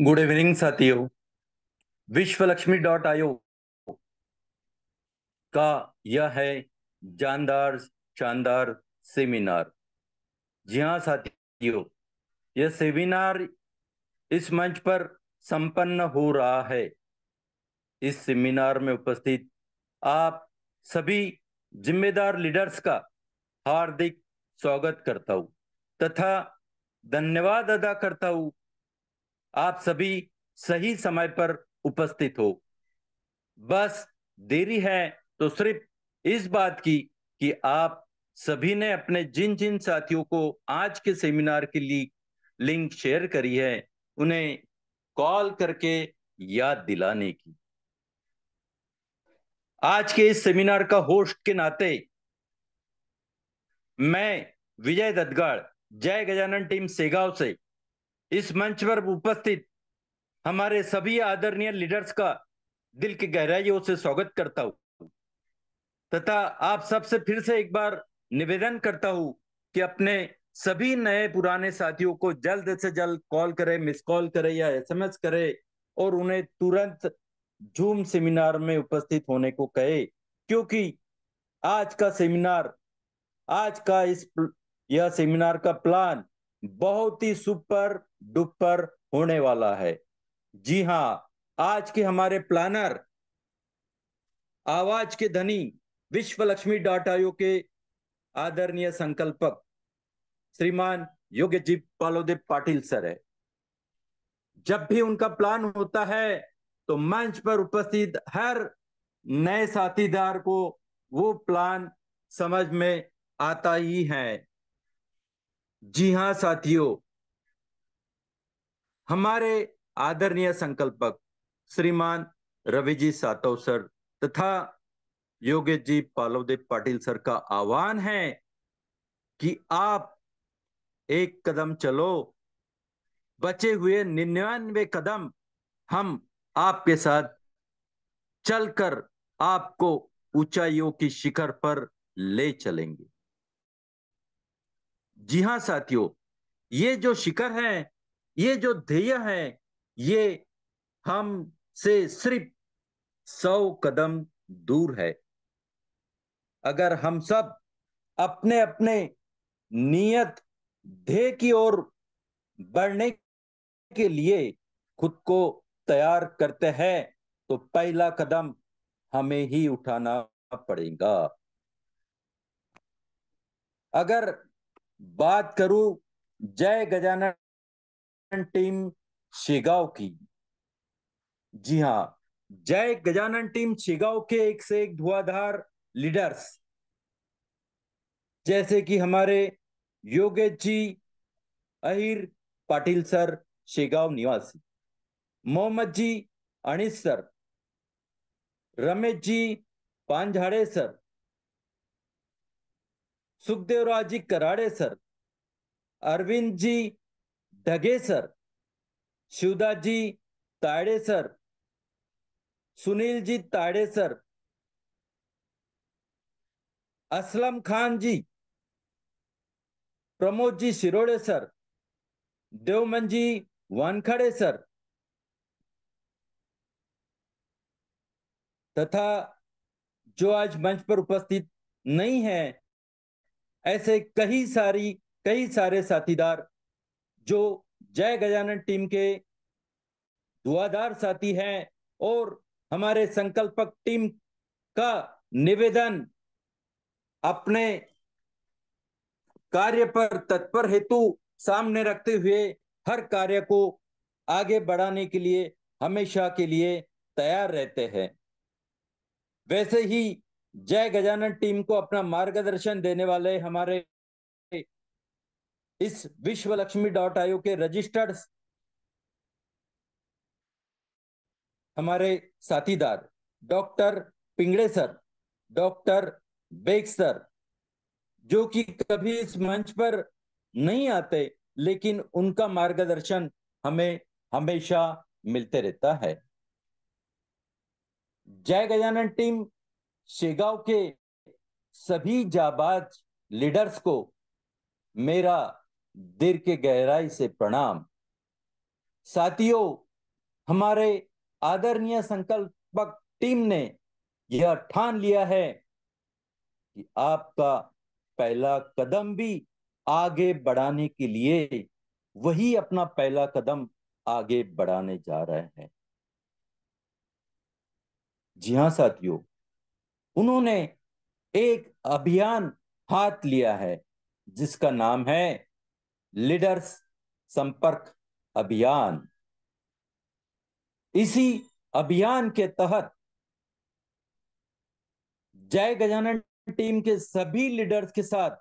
Good evening साथियों। विश्व Lakshmi dot IO का यह है जानदार शानदार सेमिनार। जी हाँ साथियों, यह सेमिनार इस मंच पर संपन्न हो रहा है। इस सेमिनार में उपस्थित आप सभी जिम्मेदार लीडर्स का हार्दिक स्वागत करता हूँ तथा धन्यवाद अदा करता हूँ। आप सभी सही समय पर उपस्थित हो। बस देरी है तो सिर्फ इस बात की कि आप सभी ने अपने जिन जिन साथियों को आज के सेमिनार के लिए लिंक शेयर करी है उन्हें कॉल करके याद दिलाने की। आज के इस सेमिनार का होस्ट के नाते मैं विजय दत्तगढ़ जय गजानन टीम सेगांव से इस मंच पर उपस्थित हमारे सभी आदरणीय लीडर्स का दिल की गहराइयों से स्वागत करता हूं तथा आप सबसे फिर से एक बार निवेदन करता हूं कि अपने सभी नए पुराने साथियों को जल्द से जल्द कॉल करें, मिस कॉल करें या एसएमएस करें और उन्हें तुरंत जूम सेमिनार में उपस्थित होने को कहे, क्योंकि आज का सेमिनार आज का इस यह सेमिनार का प्लान बहुत ही सुपर डुपर होने वाला है। जी हाँ, आज के हमारे प्लानर आवाज के धनी विश्व लक्ष्मी डॉट आईओ के आदरणीय संकल्पक श्रीमान योग्यजी पालोदेव पाटिल सर है। जब भी उनका प्लान होता है तो मंच पर उपस्थित हर नए साथीदार को वो प्लान समझ में आता ही है। जी हाँ साथियों, हमारे आदरणीय संकल्पक श्रीमान रविजी सातव सर तथा योगेश जी पालोदेव पाटिल सर का आह्वान है कि आप एक कदम चलो, बचे हुए 99 कदम हम आपके साथ चलकर आपको ऊंचाइयों की शिखर पर ले चलेंगे। जी हां साथियों, ये जो शिखर है, ये जो ध्येय है, ये हम से सिर्फ 100 कदम दूर है। अगर हम सब अपने अपने नियत ध्येय की ओर बढ़ने के लिए खुद को तैयार करते हैं तो पहला कदम हमें ही उठाना पड़ेगा। अगर बात करूं जय गजानन टीम शेगांव की, जी हां, जय गजानन टीम शेगांव के एक से एक धुआंधार लीडर्स जैसे कि हमारे योगेश जी अहिर पाटिल सर शेगांव निवासी, मोहम्मद जी अनिस सर, रमेश जी पांझाड़े सर, सुखदेवराज जी कराड़े सर, अरविंद जी ढगे सर, शिवदास जी ताड़े सर, सुनील जी ताड़े सर, असलम खान जी, प्रमोद जी शिरोड़े सर, देवमन जी वानखड़े सर तथा जो आज मंच पर उपस्थित नहीं है, ऐसे कई सारे साथीदार जो जय गजानन टीम के धुआंधार साथी हैं और हमारे संकल्पक टीम का निवेदन अपने कार्य पर तत्पर हेतु सामने रखते हुए हर कार्य को आगे बढ़ाने के लिए हमेशा के लिए तैयार रहते हैं। वैसे ही जय गजानन टीम को अपना मार्गदर्शन देने वाले हमारे इस विश्व लक्ष्मी डॉट आईओ के रजिस्टर्ड हमारे साथीदार doctor Pingde sir, doctor Beg sir, जो कि कभी इस मंच पर नहीं आते लेकिन उनका मार्गदर्शन हमें हमेशा मिलते रहता है। जय गजानन टीम शेगांव के सभी जाबाज लीडर्स को मेरा दिल के गहराई से प्रणाम। साथियों, हमारे आदरणीय संकल्पक टीम ने यह ठान लिया है कि आपका पहला कदम भी आगे बढ़ाने के लिए वही अपना पहला कदम आगे बढ़ाने जा रहे हैं। जी हाँ साथियों, उन्होंने एक अभियान हाथ लिया है जिसका नाम है लीडर्स संपर्क अभियान। इसी अभियान के तहत जय गजानन टीम के सभी लीडर्स के साथ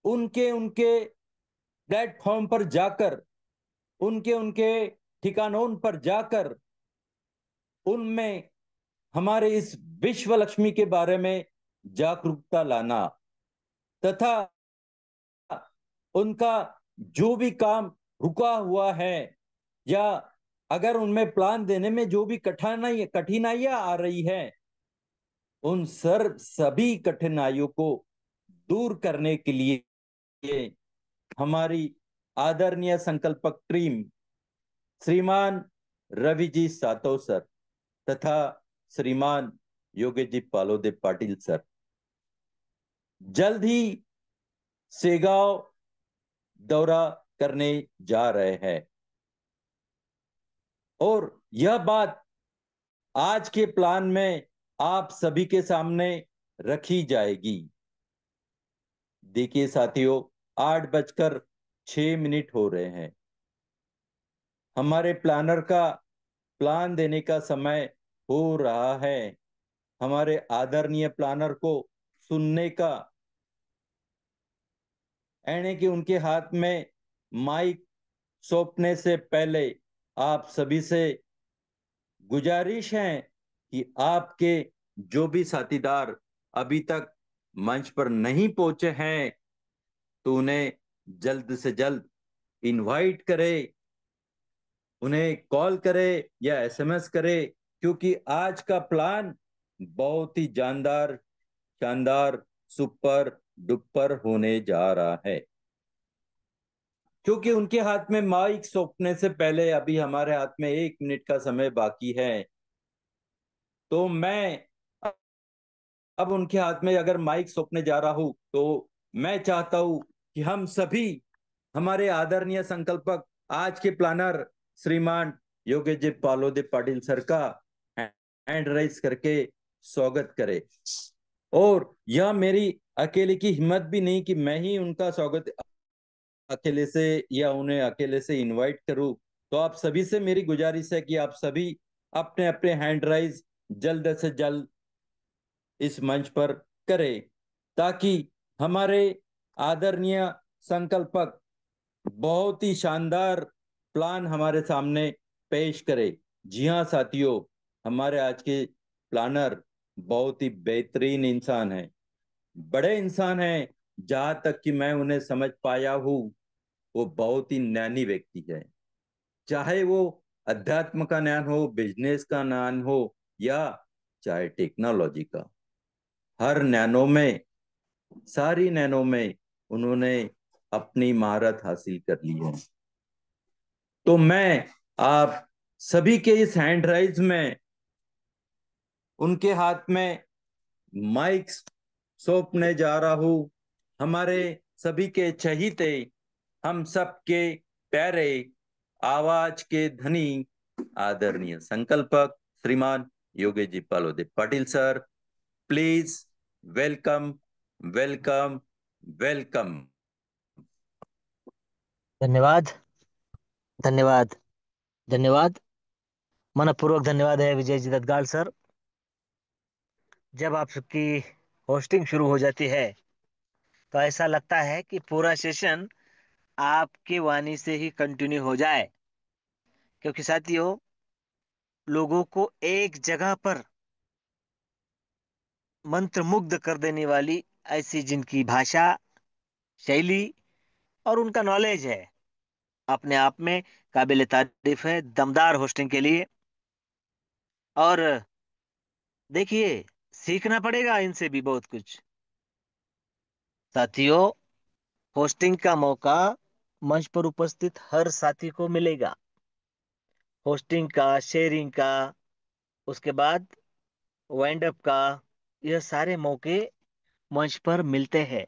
उनके उनके प्लेटफॉर्म पर जाकर, उनके उनके ठिकानों पर जाकर उनमें हमारे इस विश्व लक्ष्मी के बारे में जागरूकता लाना तथा उनका जो भी काम रुका हुआ है या अगर उनमें प्लान देने में जो भी कठिनाइयां आ रही है, उन सभी कठिनाइयों को दूर करने के लिए हमारी आदरणीय संकल्पक टीम श्रीमान रवि जी सातव सर तथा श्रीमान योगेश जी पालोदे पाटिल सर जल्द ही सेगांव दौरा करने जा रहे हैं और यह बात आज के प्लान में आप सभी के सामने रखी जाएगी। देखिए साथियों, 8:06 हो रहे हैं। हमारे प्लानर का प्लान देने का समय हो रहा है। हमारे आदरणीय प्लानर को सुनने का, यानी कि उनके हाथ में माइक सौंपने से पहले आप सभी से गुजारिश है कि आपके जो भी साथीदार अभी तक मंच पर नहीं पहुंचे हैं तो उन्हें जल्द से जल्द इनवाइट करें, उन्हें कॉल करें या एसएमएस करें, क्योंकि आज का प्लान बहुत ही जानदार, शानदार, सुपर डुपर होने जा रहा है। क्योंकि उनके हाथ में माइक सौंपने से पहले अभी हमारे हाथ में 1 मिनट का समय बाकी है, तो मैं अब उनके हाथ में अगर माइक सौंपने जा रहा हूं तो मैं चाहता हूं कि हम सभी हमारे आदरणीय संकल्पक आज के प्लानर श्रीमान योगेश जी पालोदे पाटिल सर का हैंड राइज करके स्वागत करें। और यह मेरी अकेले की हिम्मत भी नहीं कि मैं ही उनका स्वागत अकेले से या उन्हें अकेले से इनवाइट करूं। तो आप सभी से मेरी गुजारिश है कि आप सभी अपने अपने हैंड राइज जल्द से जल्द इस मंच पर करें ताकि हमारे आदरणीय संकल्पक बहुत ही शानदार प्लान हमारे सामने पेश करे। जी हाँ साथियों, हमारे आज के प्लानर बहुत ही बेहतरीन इंसान है, बड़े इंसान हैं। जहां तक कि मैं उन्हें समझ पाया हूं, वो बहुत ही ज्ञानी व्यक्ति है। चाहे वो अध्यात्म का ज्ञान हो, बिजनेस का ज्ञान हो या चाहे टेक्नोलॉजी का, हर नैनो में, सारी नैनो में उन्होंने अपनी महारत हासिल कर ली है। तो मैं आप सभी के इस हैंड राइज में उनके हाथ में माइक सौंपने जा रहा हूं। हमारे सभी के चहीते, हम सबके प्यारे, आवाज के धनी आदरणीय संकल्पक श्रीमान Yogesh ji Palode Patil sir, please welcome, welcome, welcome. धन्यवाद, धन्यवाद, धन्यवाद। मनपूर्वक धन्यवाद है विजय जी दत्तगाल सर। जब आप सबकी होस्टिंग शुरू हो जाती है तो ऐसा लगता है कि पूरा सेशन आपकी वाणी से ही कंटिन्यू हो जाए, क्योंकि साथियों, लोगों को एक जगह पर मंत्रमुग्ध कर देने वाली, ऐसी जिनकी भाषा, शैली और उनका नॉलेज है, अपने आप में काबिल तारीफ है। दमदार होस्टिंग के लिए। और देखिए, सीखना पड़ेगा इनसे भी बहुत कुछ। साथियों, होस्टिंग का मौका मंच पर उपस्थित हर साथी को मिलेगा। होस्टिंग का, शेयरिंग का, उसके बाद वाइंड अप का, यह सारे मौके मंच पर मिलते हैं।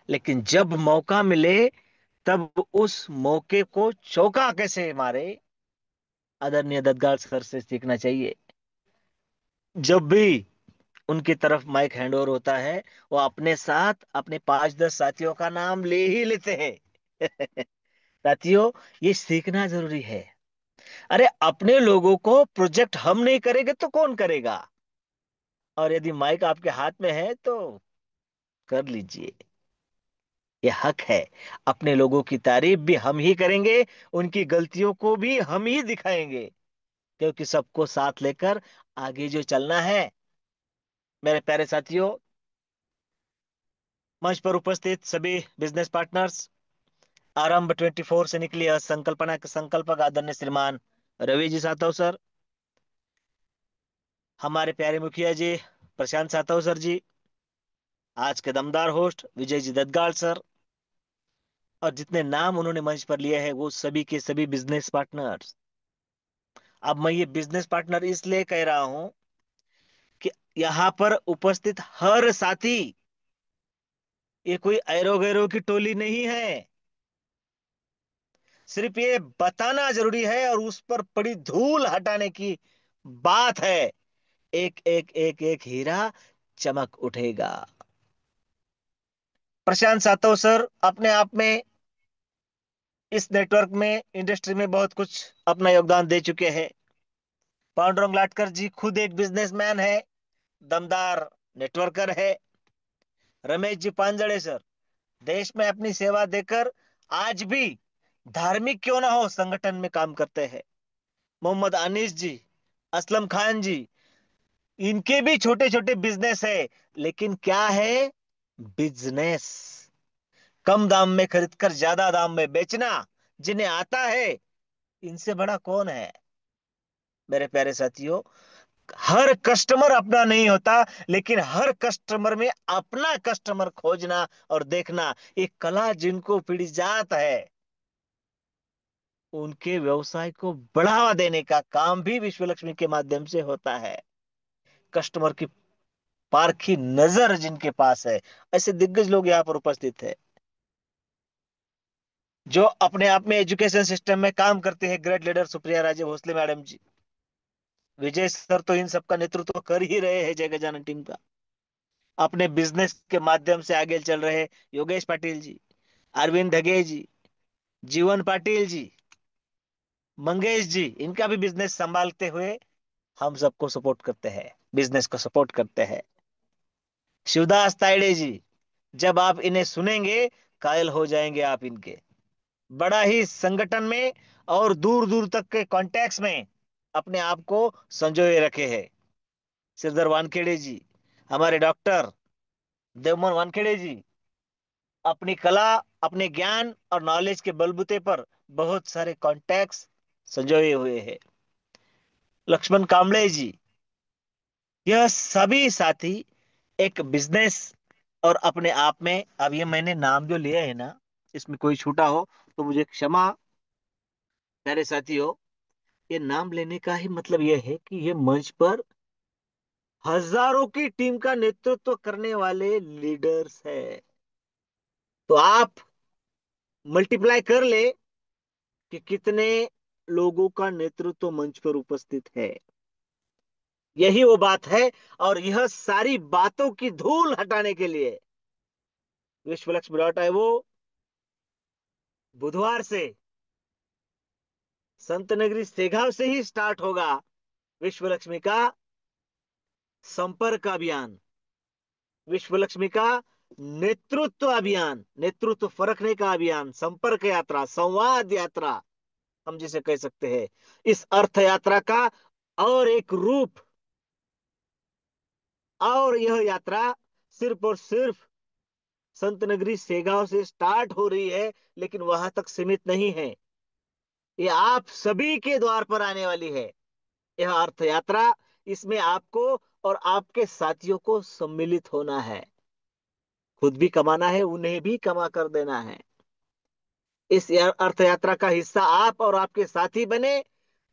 लेकिन जब मौका मिले तब उस मौके को चौका कैसे मारे, आदरणीय दद्गाल सर से सीखना चाहिए। जब भी उनकी तरफ माइक हैंड ओवर होता है, वो अपने साथ अपने 5-10 साथियों का नाम ले ही लेते हैं। साथियों, ये सीखना जरूरी है। अरे अपने लोगों को प्रोजेक्ट हम नहीं करेंगे तो कौन करेगा? और यदि माइक आपके हाथ में है तो कर लीजिए, ये हक है। अपने लोगों की तारीफ भी हम ही करेंगे, उनकी गलतियों को भी हम ही दिखाएंगे, क्योंकि सबको साथ लेकर आगे जो चलना है। मेरे प्यारे साथियों, मंच पर उपस्थित सभी बिजनेस पार्टनर्स, आरंभ 24 से निकली संकल्पना के संकल्पक आदरणीय श्रीमान रवि जी सातव सर, हमारे प्यारे मुखिया जी प्रशांत सातव सर जी, आज के दमदार होस्ट विजय जी ददगाल सर, और जितने नाम उन्होंने मंच पर लिए हैं वो सभी के सभी बिजनेस पार्टनर्स। अब मैं ये बिजनेस पार्टनर इसलिए कह रहा हूं कि यहाँ पर उपस्थित हर साथी, ये कोई ऐरो गैरो की टोली नहीं है। सिर्फ ये बताना जरूरी है और उस पर पड़ी धूल हटाने की बात है। एक एक एक एक हीरा चमक उठेगा। प्रशांत सातव सर अपने आप में इस नेटवर्क में, इंडस्ट्री में बहुत कुछ अपना योगदान दे चुके हैं। पांडुरंग लाटकर जी खुद एक बिजनेसमैन है, दमदार नेटवर्कर है। रमेश जी पांजड़े सर देश में अपनी सेवा देकर आज भी धार्मिक क्यों ना हो संगठन में काम करते हैं। मोहम्मद अनीस जी, असलम खान जी, इनके भी छोटे छोटे बिजनेस है, लेकिन क्या है? बिजनेस। कम दाम में खरीदकर ज्यादा दाम में बेचना जिन्हें आता है, इनसे बड़ा कौन है? मेरे प्यारे साथियों, हर कस्टमर अपना नहीं होता, लेकिन हर कस्टमर में अपना कस्टमर खोजना और देखना, एक कला जिनको पीढ़ी जात है, उनके व्यवसाय को बढ़ावा देने का काम भी विश्व लक्ष्मी के माध्यम से होता है। कस्टमर की पारखी नजर जिनके पास है, ऐसे दिग्गज लोग यहाँ पर उपस्थित है, जो अपने आप में एजुकेशन सिस्टम में काम करते हैं। Great leader Supriya Raje Bhosale madam जी, विजय सर तो इन सबका नेतृत्व कर ही रहे हैं, जय गजानन टीम का। अपने बिजनेस के माध्यम से आगे चल रहे योगेश पाटिल जी, अरविंद धगे जी, जीवन पाटिल जी, मंगेश जी, इनका भी बिजनेस संभालते हुए हम सबको सपोर्ट करते हैं, बिजनेस को सपोर्ट करते हैं। शिवदास तायडे जी, जब आप इन्हें सुनेंगे कायल हो जाएंगे आप इनके। बड़ा ही संगठन में और दूर दूर तक के कॉन्टैक्ट्स में अपने आप को संजोए रखे हैं। सिरदर वानखेड़े जी, हमारे डॉक्टर देवमन वानखेड़े जी, अपनी कला, अपने ज्ञान और नॉलेज के बलबूते पर बहुत सारे कॉन्टैक्ट्स संजोए हुए हैं। लक्ष्मण कांबळे जी, यह सभी साथी एक बिजनेस और अपने आप में, अब ये मैंने नाम जो लिए है ना, इसमें कोई छूटा हो तो मुझे क्षमा। प्यारे साथियों, ये नाम लेने का ही मतलब ये है कि ये मंच पर हजारों की टीम का नेतृत्व करने वाले लीडर्स है। तो आप मल्टीप्लाई कर ले कि कितने लोगों का नेतृत्व मंच पर उपस्थित है। यही वो बात है। और यह सारी बातों की धूल हटाने के लिए विश्वलक्ष्मी.io बुधवार से संत नगरी सेगांव से ही स्टार्ट होगा विश्वलक्ष्मी का संपर्क अभियान, विश्वलक्ष्मी का नेतृत्व अभियान, नेतृत्व फरकने का अभियान, संपर्क यात्रा, संवाद यात्रा हम जिसे कह सकते हैं। इस अर्थ यात्रा का और एक रूप, और यह यात्रा सिर्फ और सिर्फ संत नगरी सेगांव से स्टार्ट हो रही है, लेकिन वहां तक सीमित नहीं है। ये आप सभी के द्वार पर आने वाली है यह अर्थ यात्रा। इसमें आपको और आपके साथियों को सम्मिलित होना है, खुद भी कमाना है, उन्हें भी कमा कर देना है। इस अर्थ यात्रा का हिस्सा आप और आपके साथी बने,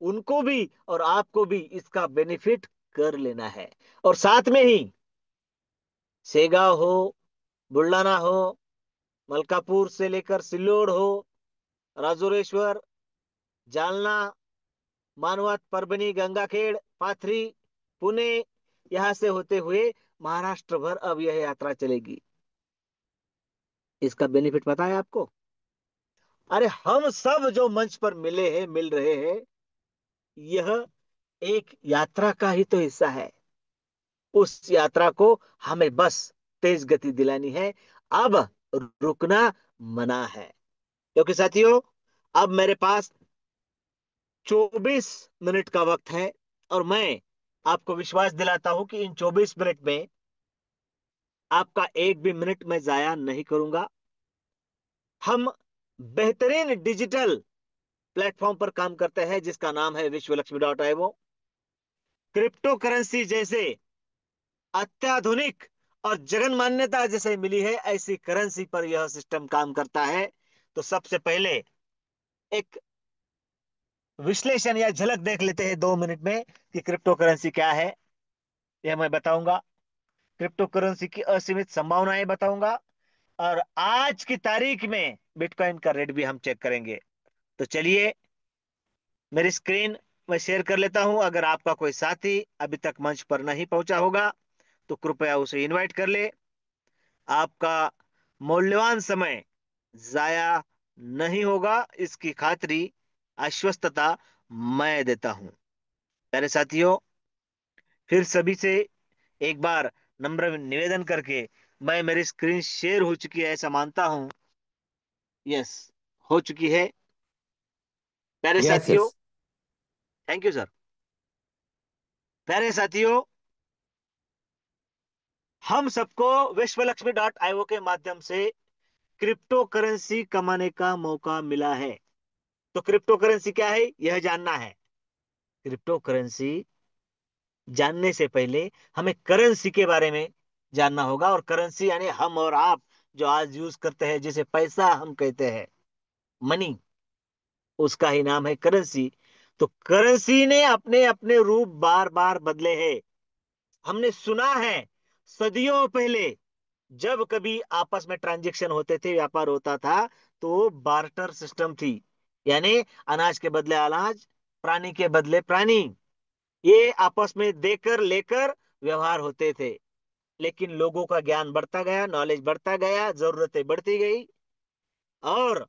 उनको भी और आपको भी इसका बेनिफिट कर लेना है। और साथ में ही शेगांव हो, बुल्डाना हो, मलकापुर से लेकर सिल्लोड हो, राजुरेश्वर, जालना, मानवत, परभणी, गंगाखेड़, पाथरी, पुणे, यहां से होते हुए महाराष्ट्र भर अब यह यात्रा चलेगी। इसका बेनिफिट पता है आपको? अरे हम सब जो मंच पर मिले हैं, मिल रहे हैं, यह एक यात्रा का ही तो हिस्सा है। उस यात्रा को हमें बस तेज गति दिलानी है। अब रुकना मना है, क्योंकि साथियों, अब मेरे पास 24 मिनट का वक्त है। और मैं आपको विश्वास दिलाता हूं कि इन 24 मिनट में आपका एक भी मिनट मैं जाया नहीं करूंगा। हम बेहतरीन डिजिटल प्लेटफॉर्म पर काम करते हैं जिसका नाम है विश्वलक्ष्मी.io। क्रिप्टो करेंसी जैसे अत्याधुनिक और जगन मान्यता जैसे मिली है, ऐसी करेंसी पर यह सिस्टम काम करता है। तो सबसे पहले एक विश्लेषण या झलक देख लेते हैं 2 मिनट में कि क्रिप्टो करेंसी क्या है। यह मैं बताऊंगा। क्रिप्टो करेंसी की असीमित संभावनाएं बताऊंगा। और आज की तारीख में बिटकॉइन का रेट भी हम चेक करेंगे। तो चलिए, मेरी स्क्रीन मैं शेयर कर लेता हूं। अगर आपका कोई साथी अभी तक मंच पर नहीं पहुंचा होगा तो कृपया उसे इनवाइट कर ले। आपका मूल्यवान समय जाया नहीं होगा, इसकी खातरी, आश्वस्तता मैं देता हूं। प्यारे साथियों, फिर सभी से एक बार नम्र निवेदन करके, मैं मेरी स्क्रीन शेयर हो चुकी है ऐसा मानता हूं। यस, हो चुकी है। प्यारे यस साथियों, यस। Thank you sir. प्यारे साथियों, हम सबको विश्वलक्ष्मी.io के माध्यम से क्रिप्टो करेंसी कमाने का मौका मिला है। तो क्रिप्टो करेंसी क्या है यह जानना है। क्रिप्टो करेंसी जानने से पहले हमें करेंसी के बारे में जानना होगा। और करेंसी यानी हम और आप जो आज यूज करते हैं, जिसे पैसा हम कहते हैं, मनी, उसका ही नाम है करेंसी। तो करेंसी ने अपने अपने रूप बार बार बदले हैं। हमने सुना है सदियों पहले जब कभी आपस में ट्रांजैक्शन होते थे, व्यापार होता था, तो बार्टर सिस्टम थी। यानी अनाज के बदले अनाज, प्राणी के बदले प्राणी, ये आपस में देकर लेकर व्यवहार होते थे। लेकिन लोगों का ज्ञान बढ़ता गया, नॉलेज बढ़ता गया, जरूरतें बढ़ती गई, और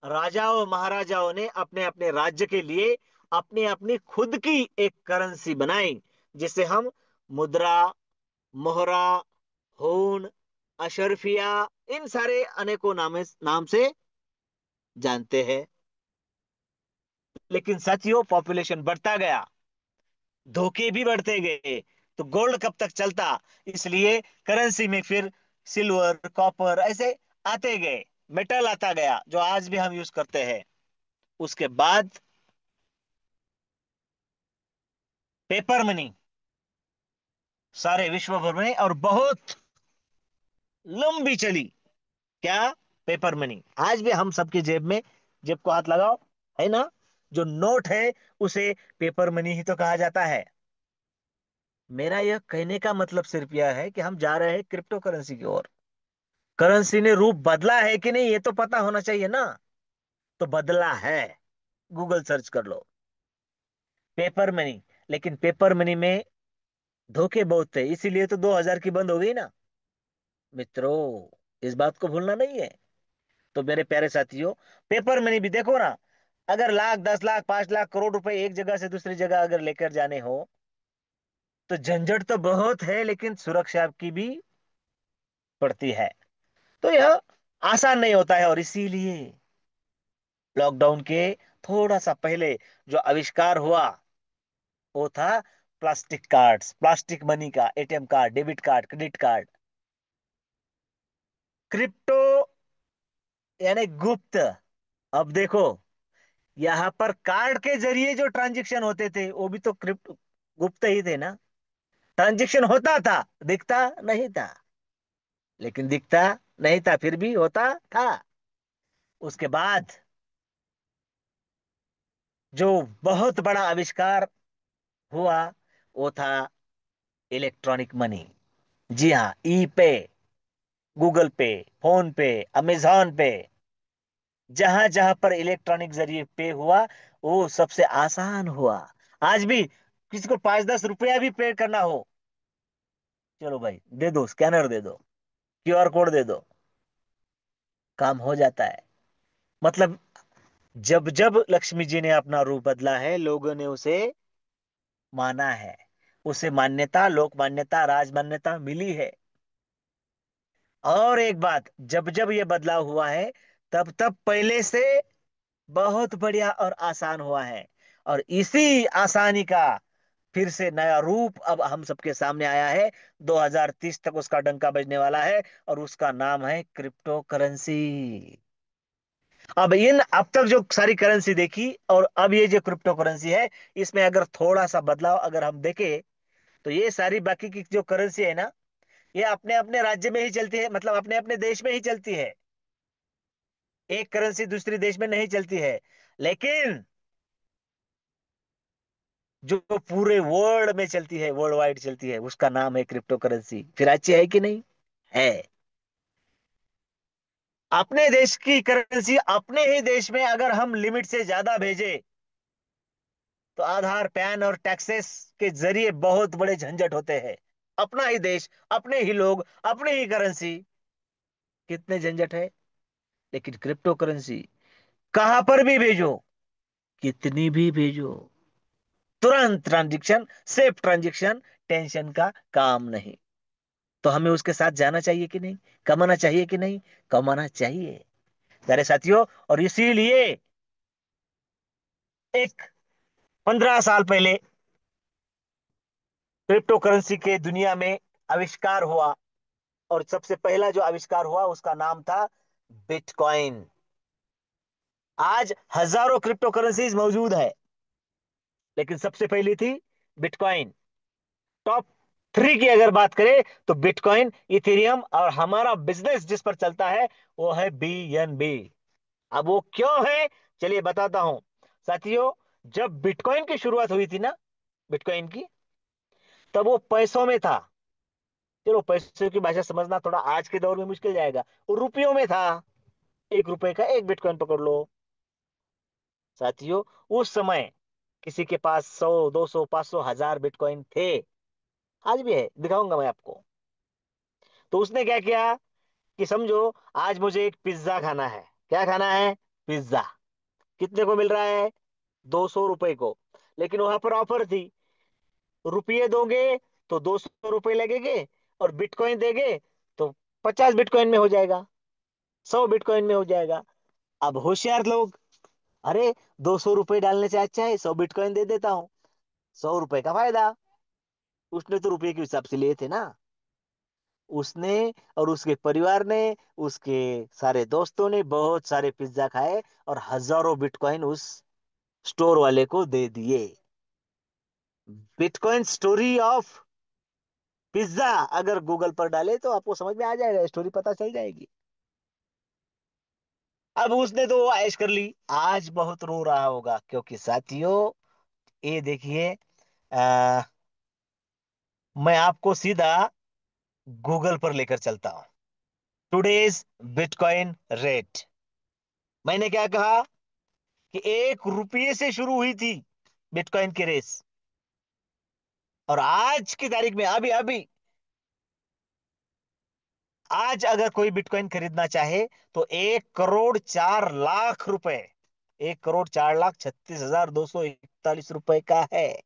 राजाओं महाराजाओं ने अपने अपने राज्य के लिए अपनी अपनी खुद की एक करेंसी बनाई, जिसे हम मुद्रा, मोहरा, खून, अशरफिया, इन सारे अनेकों नाम से जानते हैं। लेकिन साथियों, पॉपुलेशन बढ़ता गया, धोखे भी बढ़ते गए, तो गोल्ड कब तक चलता? इसलिए करेंसी में फिर सिल्वर, कॉपर ऐसे आते गए, मेटल आता गया जो आज भी हम यूज करते हैं। उसके बाद पेपर मनी सारे विश्व भर में और बहुत लंबी चली। क्या? पेपर मनी आज भी हम सबके जेब में, जेब को हाथ लगाओ, है ना? जो नोट है उसे पेपर मनी ही तो कहा जाता है। मेरा यह कहने का मतलब सिर्फ यह है कि हम जा रहे हैं क्रिप्टो करेंसी की ओर। करेंसी ने रूप बदला है कि नहीं ये तो पता होना चाहिए ना। तो बदला है, गूगल सर्च कर लो पेपर मनी। लेकिन पेपर मनी में धोखे बहुत थे, इसीलिए तो 2000 की बंद हो गई ना मित्रों। इस बात को भूलना नहीं है। तो मेरे प्यारे साथियों, पेपर मनी भी देखो ना, अगर लाख, 10 लाख, 5 लाख, करोड़ रुपए एक जगह से दूसरी जगह अगर लेकर जाने हो तो झंझट तो बहुत है, लेकिन सुरक्षा की भी पड़ती है। तो यह आसान नहीं होता है। और इसीलिए लॉकडाउन के थोड़ा सा पहले जो आविष्कार हुआ वो था प्लास्टिक कार्ड्स, प्लास्टिक मनी का, ATM card, debit card, credit card. Crypto यानी गुप्त। अब देखो, यहां पर कार्ड के जरिए जो ट्रांजैक्शन होते थे वो भी तो क्रिप्टो गुप्त ही थे ना। ट्रांजैक्शन होता था, दिखता नहीं था, लेकिन दिखता नहीं था फिर भी होता था। उसके बाद जो बहुत बड़ा आविष्कार हुआ वो था इलेक्ट्रॉनिक मनी। जी हाँ, ई पे, गूगल पे, फोन पे, अमेजॉन पे, जहां जहां पर इलेक्ट्रॉनिक जरिए पे हुआ वो सबसे आसान हुआ। आज भी किसी को 5-10 रुपया भी पे करना हो, चलो भाई दे दो, स्कैनर दे दो, क्यूआर कोड दे दो, काम हो जाता है। मतलब जब जब लक्ष्मी जी ने अपना रूप बदला है, लोगों ने उसे माना है, उसे मान्यता, लोक मान्यता, राज मान्यता मिली है। और एक बात, जब जब ये बदलाव हुआ है, तब तब पहले से बहुत बढ़िया और आसान हुआ है। और इसी आसानी का फिर से नया रूप अब हम सबके सामने आया है। 2030 तक उसका डंका बजने वाला है, और उसका नाम है क्रिप्टो करेंसी। अब तक जो सारी करेंसी देखी, और अब ये जो क्रिप्टो करेंसी है, इसमें अगर थोड़ा सा बदलाव अगर हम देखें, तो ये सारी बाकी की जो करेंसी है ना, ये अपने अपने राज्य में ही चलती है, मतलब अपने अपने देश में ही चलती है। एक करेंसी दूसरी देश में नहीं चलती है। लेकिन जो पूरे वर्ल्ड में चलती है, वर्ल्ड वाइड चलती है, उसका नाम है क्रिप्टो करेंसी। फिर अच्छी है कि नहीं? है। अपने देश की करेंसी अपने ही देश में अगर हम लिमिट से ज्यादा भेजे, तो आधार, पैन और टैक्सेस के जरिए बहुत बड़े झंझट होते हैं। अपना ही देश, अपने ही लोग, अपनी ही करेंसी, कितने झंझट है। लेकिन क्रिप्टो करेंसी कहां पर भी भेजो, कितनी भी भेजो, तुरंत ट्रांजेक्शन, सेफ ट्रांजेक्शन, टेंशन का काम नहीं। तो हमें उसके साथ जाना चाहिए कि नहीं? कमाना चाहिए कि नहीं? कमाना चाहिए मेरे साथियों। और इसीलिए एक 15 साल पहले क्रिप्टो करेंसी के दुनिया में आविष्कार हुआ, और सबसे पहला जो आविष्कार हुआ उसका नाम था बिटकॉइन। आज हजारों क्रिप्टो करेंसीज मौजूद है, लेकिन सबसे पहली थी बिटकॉइन। टॉप 3 की अगर बात करें, तो बिटकॉइन, इथेरियम, और हमारा बिजनेस जिस पर चलता है वो है बीएनबी। अब वो क्यों है, चलिए बताता हूं साथियों। जब बिटकॉइन की शुरुआत हुई थी ना, बिटकॉइन की, तब वो पैसों में था। चलो पैसों की भाषा समझना थोड़ा आज के दौर में मुश्किल जाएगा। वो रुपयों में था। 1 रुपए का एक बिटकॉइन पकड़ लो साथियों। उस समय किसी के पास 100, 200, 500, 1000 बिटकॉइन थे। आज भी है, दिखाऊंगा मैं आपको। तो उसने क्या किया कि समझो, आज मुझे एक पिज्जा खाना है। क्या खाना है? पिज्जा। कितने को मिल रहा है? 200 रुपए को। लेकिन वहां पर ऑफर थी, रुपये दोगे तो 200 रुपये लगेंगे, और बिटकॉइन देंगे तो 50 बिटकॉइन में हो जाएगा, 100 बिटकॉइन में हो जाएगा। अब होशियार लोग, अरे 200 रुपये डालने से अच्छा है 100 बिटकॉइन दे देता हूँ, 100 रुपए का फायदा। उसने तो रुपये के हिसाब से लिए थे ना। उसने और उसके परिवार ने, उसके सारे दोस्तों ने बहुत सारे पिज्जा खाए, और हजारों बिटकॉइन उस स्टोर वाले को दे दिए। बिटकॉइन स्टोरी ऑफ पिज्जा अगर गूगल पर डाले तो आपको समझ में आ जाएगा, स्टोरी पता चल जाएगी। अब उसने तो वो ऐश कर ली, आज बहुत रो रहा होगा, क्योंकि साथियों ये देखिए, आ, मैं आपको सीधा गूगल पर लेकर चलता हूं। टुडेज बिटकॉइन रेट, मैंने क्या कहा कि 1 रुपये से शुरू हुई थी बिटकॉइन की रेस, और आज की तारीख में, अभी अभी आज अगर कोई बिटकॉइन खरीदना चाहे, तो 1,04,00,000 रुपए, 1,04,36,241 रुपए का है।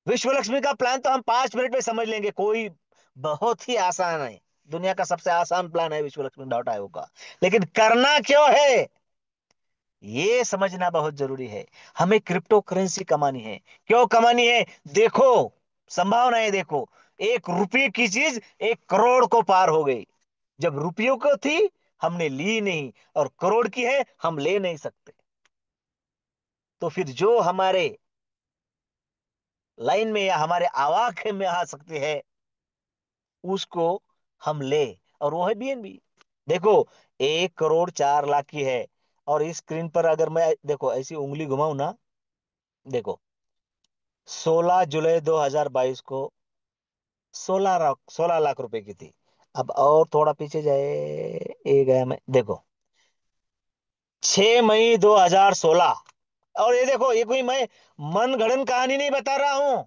विश्व लक्ष्मी का प्लान तो हम 5 मिनट में समझ लेंगे, कोई बहुत ही आसान है। दुनिया का सबसे आसान प्लान है विश्व लक्ष्मी डॉट आयोग का। लेकिन करना क्यों है, ये समझना बहुत जरूरी है। हमें क्रिप्टो करेंसी कमानी है। क्यों कमानी है? देखो, संभावनाएं देखो। 1 रुपये की चीज 1 करोड़ को पार हो गई। जब रुपयों को थी हमने ली नहीं, और करोड़ की है हम ले नहीं सकते। तो फिर जो हमारे लाइन में या हमारे आवाक में आ सकती है, उसको हम ले। और वो है बीएनबी। देखो, 1,04,00,000 की है, और इस स्क्रीन पर अगर मैं देखो ऐसी उंगली घुमाऊं ना, देखो 16 जुलाई 2022 को 16 लाख रुपए की थी। अब और थोड़ा पीछे जाए, ये गया मैं, देखो 6 मई 2016। और ये देखो, ये कोई मैं मनगढ़ंत कहानी नहीं बता रहा हूं,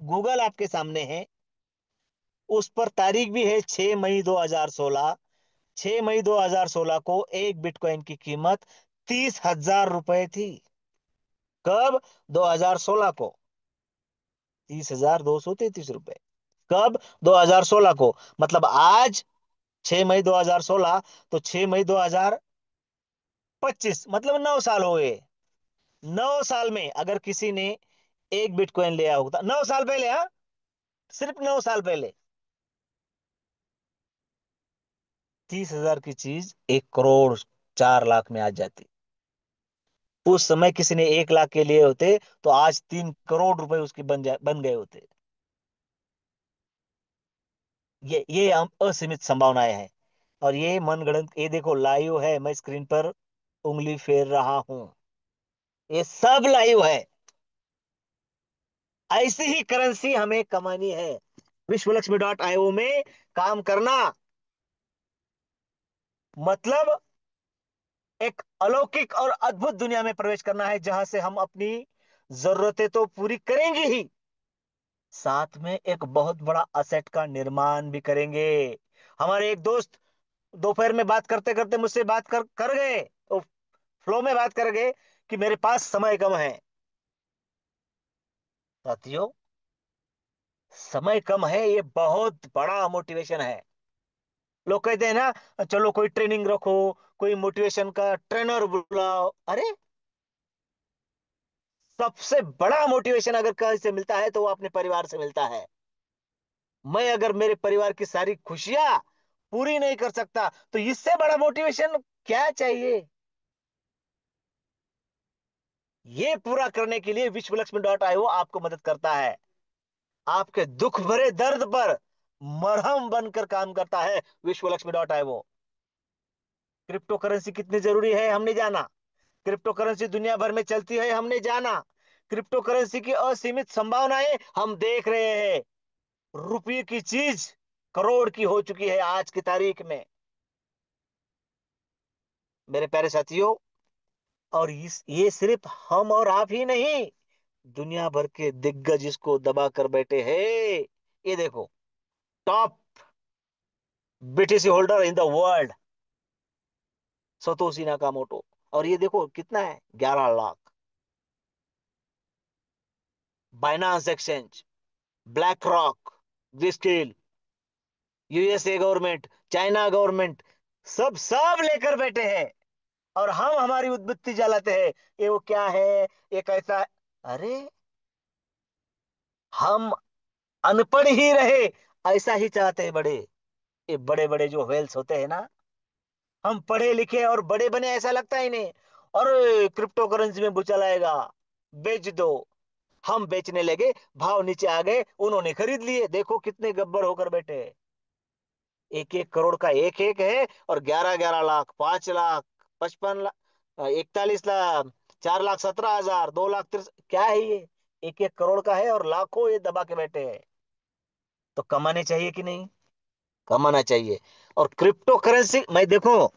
गूगल आपके सामने है, उस पर तारीख भी है 6 मई 2016। 6 मई 2016 को एक बिटकॉइन की कीमत 30,000 रुपए थी। कब? 2016 को 30,233 रुपए। कब? 2016 को, मतलब आज 6 मई 2016, तो 6 मई 2025, मतलब 9 साल हो गए। 9 साल में अगर किसी ने एक बिटकॉइन लिया होता, 9 साल पहले, हाँ, सिर्फ 9 साल पहले, 30,000 की चीज 1 करोड़ 4 लाख में आ जाती। उस समय किसी ने 1 लाख के लिए होते, तो आज 3 करोड़ रुपए उसकी बन गए होते। ये हम असीमित संभावनाएं हैं। और ये मनगढ़ंत, ये देखो लाइव है, मैं स्क्रीन पर उंगली फेर रहा हूं, ये सब लाइव है। ऐसी ही करेंसी हमें कमानी है। विश्वलक्ष्मी.io में काम करना मतलब एक अलौकिक और अद्भुत दुनिया में प्रवेश करना है, जहां से हम अपनी जरूरतें तो पूरी करेंगे ही, साथ में एक बहुत बड़ा असेट का निर्माण भी करेंगे। हमारे एक दोस्त दोपहर में बात करते करते मुझसे बात कर गए, तो फ्लो में बात कर गए कि मेरे पास समय कम है। साथियों, समय कम है, ये बहुत बड़ा मोटिवेशन है। लोग कहते हैं ना, चलो कोई ट्रेनिंग रखो, कोई मोटिवेशन का ट्रेनर बुलाओ। अरे, सबसे बड़ा मोटिवेशन अगर कहीं से मिलता है तो वो अपने परिवार से मिलता है। मैं अगर मेरे परिवार की सारी खुशियां पूरी नहीं कर सकता, तो इससे बड़ा मोटिवेशन क्या चाहिए? ये पूरा करने के लिए विश्वलक्ष्मी.io आपको मदद करता है। आपके दुख भरे दर्द पर मरहम बनकर काम करता है विश्वलक्ष्मी.io। क्रिप्टो करेंसी कितनी जरूरी है हमने जाना। क्रिप्टो करेंसी दुनिया भर में चलती है हमने जाना। क्रिप्टो करेंसी की असीमित संभावनाएं हम देख रहे हैं। रुपये की चीज करोड़ की हो चुकी है आज की तारीख में, मेरे प्यारे साथियों। और इस ये सिर्फ हम और आप ही नहीं, दुनिया भर के दिग्गज इसको दबा कर बैठे हैं। ये देखो, top BTC holder in the world, Satoshi Nakamoto. और ये देखो कितना है, 11 lakh. Binance exchange, BlackRock, Grayscale, USA government, China government, सब सब लेकर बैठे हैं। और हम हमारी उद्बत्ती जलाते हैं, ये वो क्या है, ये कैसा है? अरे, हम अनपढ़ ही रहे, ऐसा ही चाहते हैं बड़े। ये बड़े बड़े जो वेल्स होते हैं ना, हम पढ़े लिखे और बड़े बने ऐसा लगता ही नहीं। और क्रिप्टो करेंसी में भूचाल आएगा, बेच दो। हम बेचने लगे, भाव नीचे आ गए, उन्होंने खरीद लिए। देखो कितने गब्बर होकर बैठे हैं। 1-1 करोड़ का एक एक है, और 11-11 लाख, 5 लाख, 55 लाख, 41 लाख, 4,17,000, 2,30,000, क्या है ये? 1-1 करोड़ का है और लाखों ये दबा के बैठे हैं। तो कमाने चाहिए कि नहीं? कमाना चाहिए। और क्रिप्टो करेंसी, मैं देखो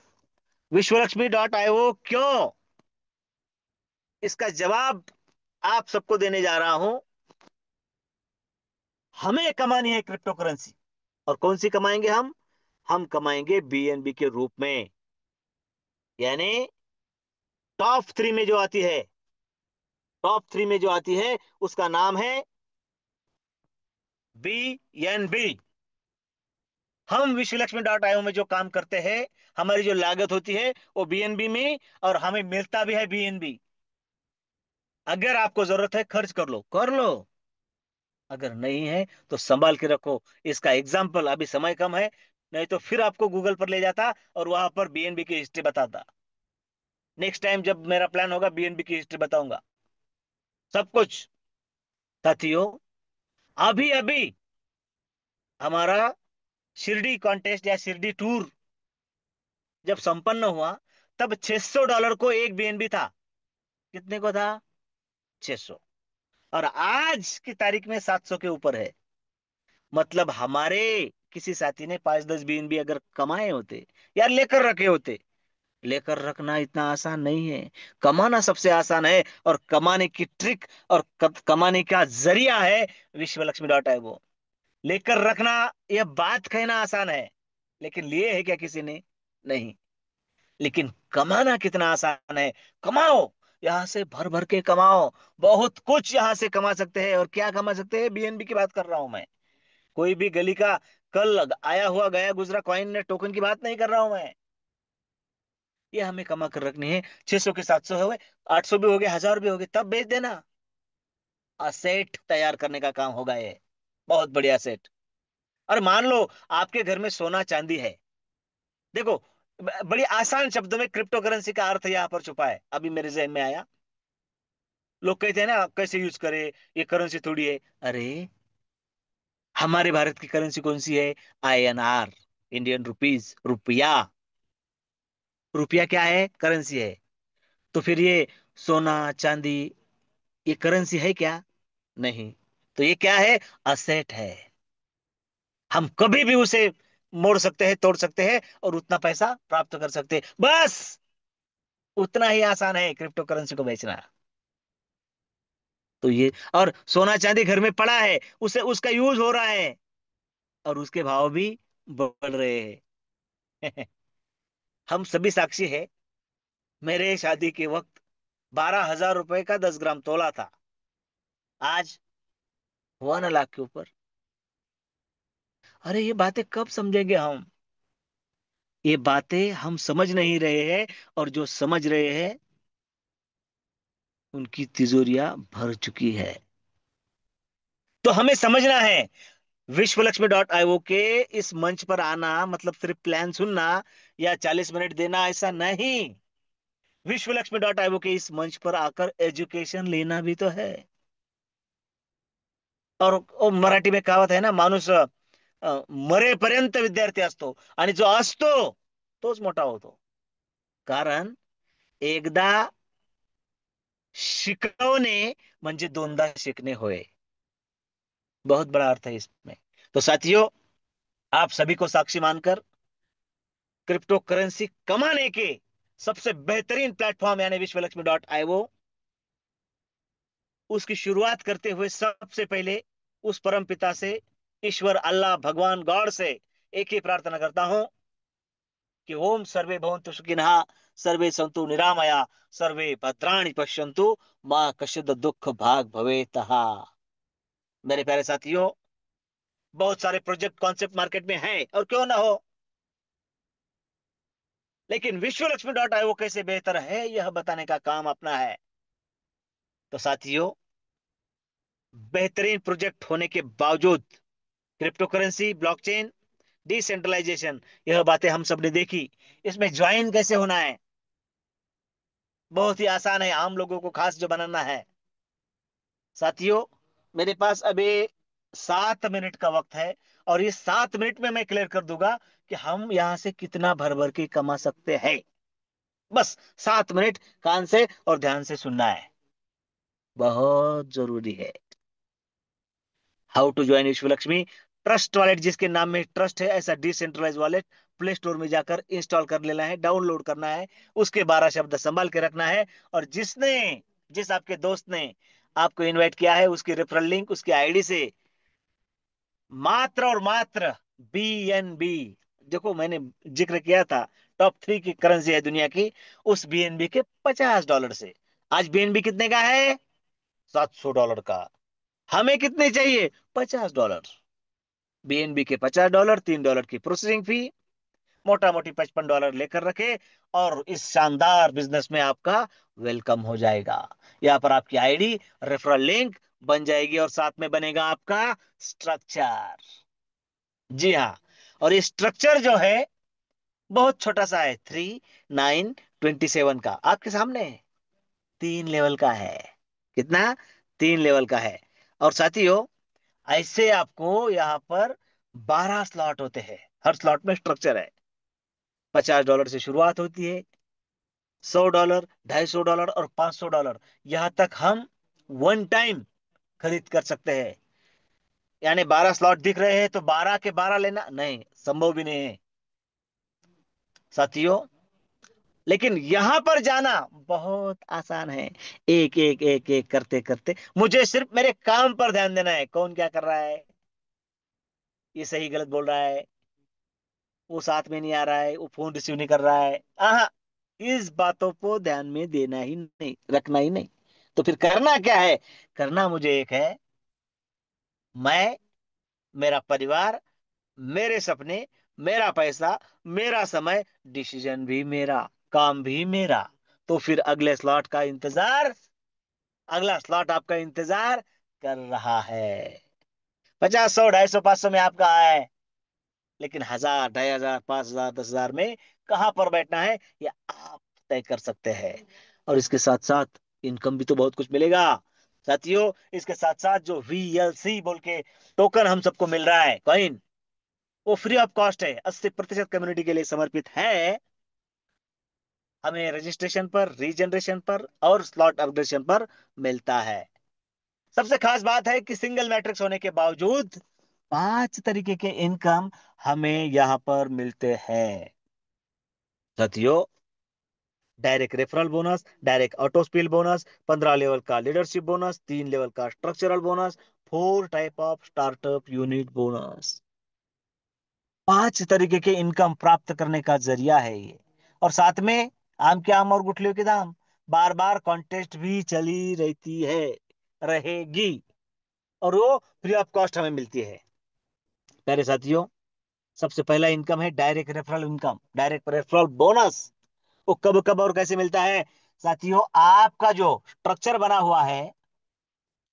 विश्वलक्ष्मी.io क्यों, इसका जवाब आप सबको देने जा रहा हूं। हमें कमानी है क्रिप्टो करेंसी। और कौन सी कमाएंगे हम कमाएंगे बीएनबी के रूप में, यानी टॉप 3 में जो आती है, टॉप 3 में जो आती है उसका नाम है बीएनबी। हम विश्वलक्ष्मी.io में जो काम करते हैं, हमारी जो लागत होती है वो बीएनबी में, और हमें मिलता भी है बीएनबी। अगर आपको जरूरत है खर्च कर लो, अगर नहीं है तो संभाल के रखो। इसका एग्जाम्पल, अभी समय कम है, नहीं तो फिर आपको गूगल पर ले जाता और वहां पर बीएनबी की हिस्ट्री बताता। नेक्स्ट टाइम जब मेरा प्लान होगा, बीएनबी की हिस्ट्री बताऊंगा, सब कुछ। साथियों, अभी अभी हमारा शिरडी कॉन्टेस्ट या शिरडी टूर जब संपन्न हुआ, तब $600 को एक बीएनबी था। कितने को था? 600। और आज की तारीख में 700 के ऊपर है। मतलब हमारे किसी साथी ने 5-10 बीएनबी अगर कमाए होते, या लेकर रखे होते, लेकर रखना इतना आसान नहीं है। कमाना सबसे आसान है, और कमाने की ट्रिक और कमाने का जरिया है विश्वलक्ष्मी वो। लेकर रखना, यह बात कहना आसान है, लेकिन लिए है क्या किसी ने? नहीं। लेकिन कमाना कितना आसान है। कमाओ, यहां से भर भर के कमाओ। बहुत कुछ यहां से कमा सकते हैं। और क्या कमा सकते हैं? बीएनबी की बात कर रहा हूं मैं। कोई भी गली का कल आया हुआ गया गुजरा कॉइन टोकन की बात नहीं कर रहा हूं मैं। ये हमें कमा कर रखनी है। 600 के 700 हो गए, 800 भी हो गए, 1000 भी हो गए, तब बेच देना। असेट तैयार करने का काम होगा ये। बहुत बढ़िया सेट। और मान लो आपके घर में सोना चांदी है। देखो, बड़ी आसान शब्दों में क्रिप्टो करेंसी का अर्थ यहाँ पर छुपा है, अभी मेरे जहन में आया। लोग कहते हैं ना, कैसे यूज करे, ये करेंसी थोड़ी है। अरे, हमारे भारत की करेंसी कौन सी है? INR, इंडियन रुपीज, रुपया। रुपया क्या है? करेंसी है। तो फिर ये सोना चांदी, ये करेंसी है क्या? नहीं। तो ये क्या है? असेट है। हम कभी भी उसे मोड़ सकते हैं, तोड़ सकते हैं, और उतना पैसा प्राप्त कर सकते हैं। बस उतना ही आसान है क्रिप्टो करेंसी को बेचना। तो ये, और सोना चांदी घर में पड़ा है, उसे उसका यूज हो रहा है, और उसके भाव भी बढ़ रहे हैं। हम सभी साक्षी है। मेरे शादी के वक्त 12,000 रुपए का 10 ग्राम तोला था। आज हुआ ना लाख के ऊपर। अरे, ये बातें कब समझेंगे हम? ये बातें हम समझ नहीं रहे हैं। और जो समझ रहे हैं, उनकी तिजोरियां भर चुकी है। तो हमें समझना है, विश्वलक्ष्मी के इस मंच पर आना मतलब सिर्फ प्लान सुनना या 40 मिनट देना, ऐसा नहीं। विश्वलक्ष्मी के इस मंच पर आकर एजुकेशन लेना भी तो है। और मराठी में कहावत है ना, माणूस मरेपर्यंत विद्यार्थी असतो, आणि जो असतो तोच मोठा होतो. कारण एकदा शिकवणे म्हणजे दोनदा शिकणे होय. बहुत बड़ा अर्थ है इसमें। तो साथियों, आप सभी को साक्षी मानकर क्रिप्टो करेंसी कमाने के सबसे बेहतरीन प्लेटफॉर्म यानी विश्वलक्ष्मी उसकी शुरुआत करते हुए सबसे पहले उस परम पिता से, ईश्वर अल्लाह भगवान गॉड से एक ही प्रार्थना करता हूं कि ओम सर्वे भवन्तु सुखिनः, सर्वे सन्तु निरामया, सर्वे भद्राणि पश्यन्तु, मां कश्चित् दुख भाग भवेतः। मेरे प्यारे साथियों, बहुत सारे प्रोजेक्ट कॉन्सेप्ट मार्केट में हैं, और क्यों ना हो, लेकिन विश्वलक्ष्मी कैसे बेहतर है, यह बताने का काम अपना है। तो साथियों, बेहतरीन प्रोजेक्ट होने के बावजूद क्रिप्टो करेंसी, ब्लॉकचेन, डिसेंट्रलाइजेशन, यह बातें हम सब ने देखी। इसमें ज्वाइन कैसे होना है? बहुत ही आसान है, आम लोगों को खास जो बनाना है। साथियों, मेरे पास अभी 7 मिनट का वक्त है, और इस 7 मिनट में मैं क्लियर कर दूंगा कि हम यहां से कितना भर भर के कमा सकते हैं। बस 7 मिनट कान से और ध्यान से सुनना है, बहुत जरूरी है। How to join Vishwalakshmi trust wallet, जिसके नाम में ट्रस्ट है, ऐसा डिसेंट्रलाइज वॉलेट प्ले स्टोर में जाकर इंस्टॉल कर लेना है, डाउनलोड करना है। उसके 12 शब्द संभाल के रखना है। और जिस आपके दोस्त ने आपको इनवाइट किया है, उसकी रेफरल लिंक, उसकी आईडी से मात्र और मात्र BNB, देखो मैंने जिक्र किया था टॉप 3 की करेंसी है दुनिया की, उस BNB के $50 से। आज BNB कितने का है? $700 का। हमें कितने चाहिए? $50। BNB के $50, $3 की प्रोसेसिंग फी, मोटा मोटी $55 लेकर रखे, और इस शानदार बिजनेस में आपका वेलकम हो जाएगा। यहाँ पर आपकी आईडी, रेफरल लिंक बन जाएगी, और साथ में बनेगा आपका स्ट्रक्चर। जी हाँ। और ये स्ट्रक्चर जो है, बहुत छोटा सा है, 3, 9, 27 का आपके सामने है। 3 लेवल का है। कितना? 3 लेवल का है। और साथियों, ऐसे आपको यहाँ पर 12 स्लॉट होते हैं, हर स्लॉट में स्ट्रक्चर है। $50 से शुरुआत होती है, $100, $250 और $500, यहां तक हम वन टाइम खरीद कर सकते हैं। यानी 12 स्लॉट दिख रहे हैं तो 12 के 12 लेना नहीं, संभव भी नहीं है साथियों। लेकिन यहां पर जाना बहुत आसान है। एक एक एक एक करते करते मुझे सिर्फ मेरे काम पर ध्यान देना है, कौन क्या कर रहा है, ये सही गलत बोल रहा है, वो साथ में नहीं आ रहा है, वो फोन रिसीव नहीं कर रहा है। आहा, इस बातों को ध्यान में देना ही नहीं, रखना ही नहीं। तो फिर करना क्या है? करना मुझे एक है, मैं, मेरा परिवार, मेरे सपने, मेरा पैसा, मेरा समय, डिसीजन भी मेरा, काम भी मेरा। तो फिर अगले स्लॉट का इंतजार, अगला स्लॉट आपका इंतजार कर रहा है। 50, 100, 250, 500 में आपका है, लेकिन 1000, 2500, 5000, 10,000 में कहां पर बैठना है, ये आप तय कर सकते हैं। और इसके साथ साथ इनकम भी तो बहुत कुछ मिलेगा साथियों। इसके साथ साथ जो VLC बोल के टोकन हम सबको मिल रहा है, कॉइन, वो फ्री ऑफ कॉस्ट है, 80% कम्युनिटी के लिए समर्पित है। हमें रजिस्ट्रेशन पर, रीजनरेशन पर और स्लॉट अपग्रेडेशन पर मिलता है। सबसे खास बात है कि सिंगल मैट्रिक्स होने के बावजूद 5 तरीके के इनकम हमें यहां पर मिलते हैं साथियों। Direct referral bonus, direct auto spill bonus, 15 level का लीडरशिप बोनस, 3 लेवल का structural bonus, 4 type of startup unit bonus. 5 तरीके के इनकम प्राप्त करने का जरिया है ये। और साथ में आम के आम और गुठलियों के दाम, बार बार कॉन्टेस्ट भी चली रहती है, रहेगी, और वो फ्री ऑफ कॉस्ट हमें मिलती है। प्यारे साथियों, सबसे पहला इनकम है direct referral income, direct referral bonus. वो कब कब और कैसे मिलता है साथियों? आपका जो स्ट्रक्चर बना हुआ है,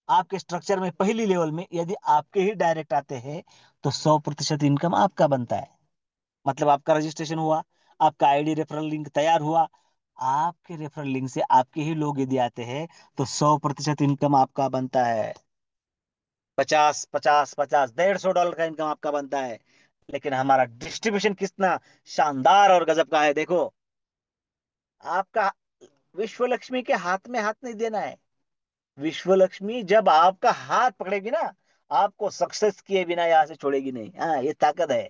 आपके स्ट्रक्चर में पहली लेवल में यदि आपके ही डायरेक्ट आते हैं तो 100% इनकम आपका बनता है। मतलब आपका रजिस्ट्रेशन हुआ, आपका आईडी रेफरल लिंक तैयार हुआ, आपके रेफरल लिंक से आपके ही लोग यदि आते हैं तो 100% इनकम आपका बनता है। 50, 50, 50, $150 का इनकम आपका बनता है। लेकिन हमारा डिस्ट्रीब्यूशन कितना शानदार और गजब का है, देखो। आपका विश्व लक्ष्मी के हाथ में हाथ नहीं देना है। विश्व लक्ष्मी जब आपका हाथ पकड़ेगी ना, आपको सक्सेस किए बिना यहां से छोड़ेगी नहीं। हाँ, ये ताकत है।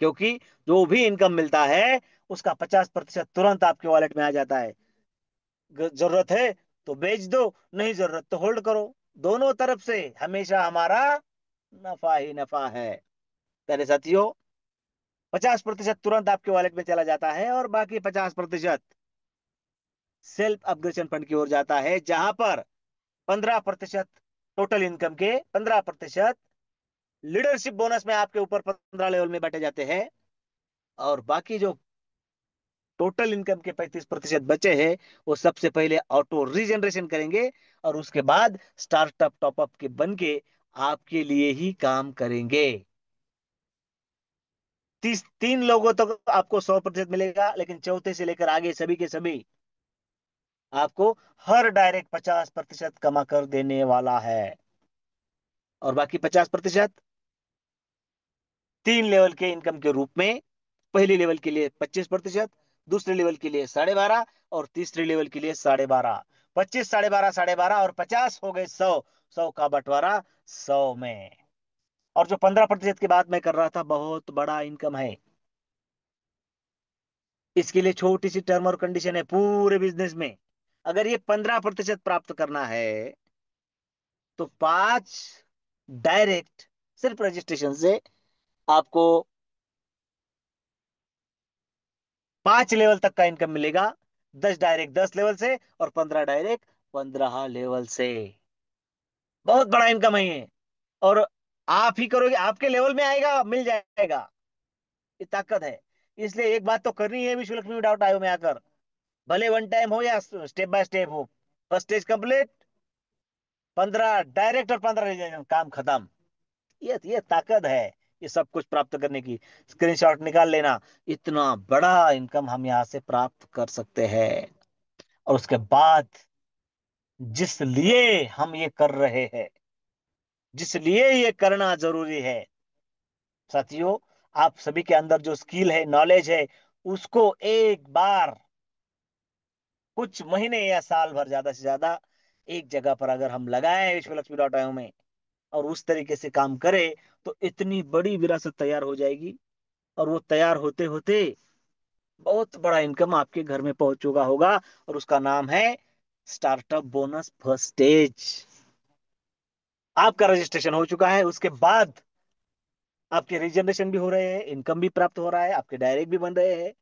क्योंकि जो भी इनकम मिलता है उसका 50% तुरंत आपके वॉलेट में आ जाता है। जरूरत है तो बेच दो, नहीं जरूरत तो होल्ड करो। दोनों तरफ से हमेशा हमारा नफा ही नफा है। मेरे साथियों, 50% तुरंत आपके वॉलेट में चला जाता है और बाकी 50% सेल्फ अपग्रेडेशन फंड की ओर जाता है, जहां पर 15% टोटल इनकम के 15% लीडरशिप बोनस में आपके ऊपर 15 लेवल में बांटे जाते हैं। और बाकी जो टोटल इनकम के 35% बचे हैं, वो सबसे पहले ऑटो रीजनरेशन करेंगे और उसके बाद स्टार्टअप टॉपअप के बन के आपके लिए ही काम करेंगे। 3 लोगों तक आपको 100% मिलेगा, लेकिन चौथे से लेकर आगे सभी के सभी आपको हर डायरेक्ट 50% कमा कर देने वाला है। और बाकी 50% 3 लेवल के इनकम के रूप में, पहली लेवल के लिए 25%, दूसरे लेवल के लिए 12.5, और तीसरे लेवल के लिए 12.5। 25, 12.5, 12.5 और 50 हो गए 100। 100 का बंटवारा 100 में। और जो 15% की बात मैं कर रहा था, बहुत बड़ा इनकम है। इसके लिए छोटी सी टर्म और कंडीशन है पूरे बिजनेस में। अगर ये 15% प्राप्त करना है तो 5 डायरेक्ट, सिर्फ रजिस्ट्रेशन से आपको 5 लेवल तक का इनकम मिलेगा। 10 डायरेक्ट 10 लेवल से और 15 डायरेक्ट 15 लेवल से। बहुत बड़ा इनकम है ये। और आप ही करोगे, आपके लेवल में आएगा, मिल जाएगा। ये ताकत है। इसलिए एक बात तो करनी है विश्व लक्ष्मी डाउट आयो में आकर, भले वन टाइम हो या स्टेप बाय स्टेप हो। फर्स्ट स्टेज कंप्लीट, 15 डायरेक्ट और 15 काम खत्म। ये ताकत है ये सब कुछ प्राप्त करने की। स्क्रीनशॉट निकाल लेना, इतना बड़ा इनकम हम यहाँ से प्राप्त कर सकते हैं। और उसके बाद जिस लिए हम ये कर रहे हैं, जिस लिए ये करना जरूरी है साथियों, आप सभी के अंदर जो स्किल है, नॉलेज है, उसको एक बार कुछ महीने या साल भर ज्यादा से ज्यादा एक जगह पर अगर हम लगाए विश्वलक्ष्मी में और उस तरीके से काम करें, तो इतनी बड़ी विरासत तैयार हो जाएगी। और वो तैयार होते होते बहुत बड़ा इनकम आपके घर में पहुंच चुका होगा, और उसका नाम है स्टार्टअप बोनस फर्स्ट स्टेज। आपका रजिस्ट्रेशन हो चुका है, उसके बाद आपके रिजनरेशन भी हो रहे हैं, इनकम भी प्राप्त हो रहा है, आपके डायरेक्ट भी बन रहे हैं।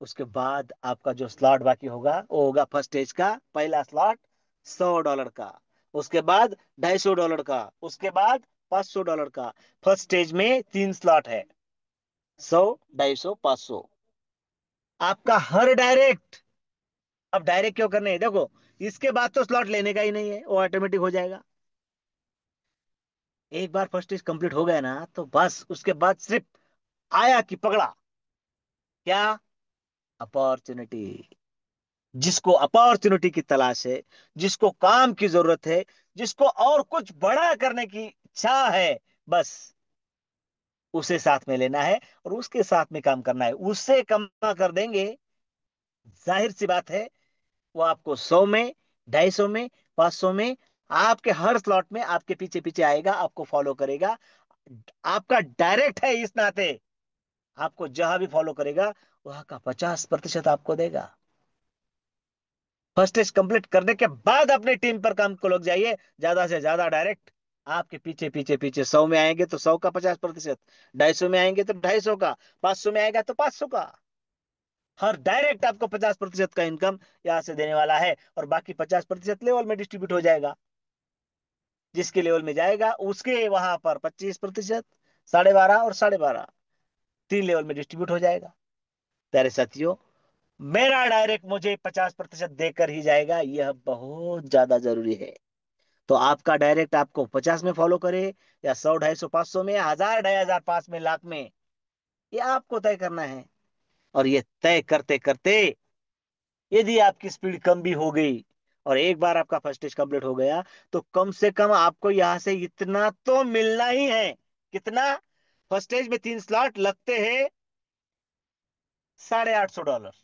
उसके बाद आपका जो स्लॉट बाकी होगा वो होगा फर्स्ट स्टेज का पहला स्लॉट $100 का, उसके बाद $250 का, उसके बाद $500 का। फर्स्ट स्टेज में 3 स्लॉट है, 100, 250, 500। आपका हर डायरेक्ट, अब डायरेक्ट क्यों करने हैं देखो, इसके बाद तो स्लॉट लेने का ही नहीं है, वो ऑटोमेटिक हो जाएगा। एक बार फर्स्ट स्टेज कंप्लीट हो गया ना, तो बस उसके बाद सिर्फ आया कि पकड़ा, क्या, अपॉर्चुनिटी। जिसको अपॉर्चुनिटी की तलाश है, जिसको काम की जरूरत है, जिसको और कुछ बड़ा करने की इच्छा है, बस उसे साथ में लेना है और उसके साथ में काम करना है। उससे कमा कर देंगे, जाहिर सी बात है। वो आपको 100 में, 250 में, 500 में, आपके हर स्लॉट में आपके पीछे पीछे आएगा, आपको फॉलो करेगा। आपका डायरेक्ट है, इस नाते आपको जहां भी फॉलो करेगा वहां का 50% आपको देगा। फर्स्ट स्टेज कंप्लीट करने के बाद अपनी टीम पर काम को लग जाइए, ज्यादा से ज्यादा डायरेक्ट आपके पीछे पीछे पीछे। 100 में आएंगे तो 100 का 50%, 250 में आएंगे तो 250 का, 500 में आएगा तो 500 का। हर डायरेक्ट आपको 50% का इनकम यहां से देने वाला है, और बाकी 50% लेवल में डिस्ट्रीब्यूट हो जाएगा। जिसके लेवल में जाएगा उसके वहां पर 25%, 12.5 और 12.5, 3 लेवल में डिस्ट्रीब्यूट हो जाएगा। प्यारे साथियों, मेरा डायरेक्ट मुझे 50% देकर ही जाएगा, यह बहुत ज्यादा जरूरी है। तो आपका डायरेक्ट आपको 50 में फॉलो करे, या 100, 250, 500 में, 1000, 2500, 5 में, लाख में, ये आपको तय करना है। और ये तय करते करते यदि आपकी स्पीड कम भी हो गई और एक बार आपका फर्स्ट स्टेज कंप्लीट हो गया, तो कम से कम आपको यहां से इतना तो मिलना ही है। कितना? फर्स्ट स्टेज में 3 स्लॉट लगते हैं, $850।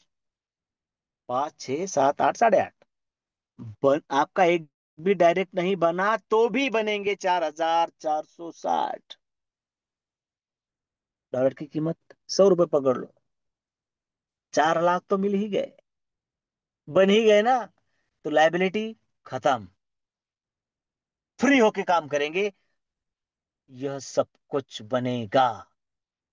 5, 6, 7, 8, 8.5। आपका एक भी डायरेक्ट नहीं बना तो भी बनेंगे $4460। डॉलर की कीमत $100 पकड़ लो, 4 लाख तो मिल ही गए, बन ही गए ना। तो लाइबिलिटी खत्म, फ्री होके काम करेंगे, यह सब कुछ बनेगा।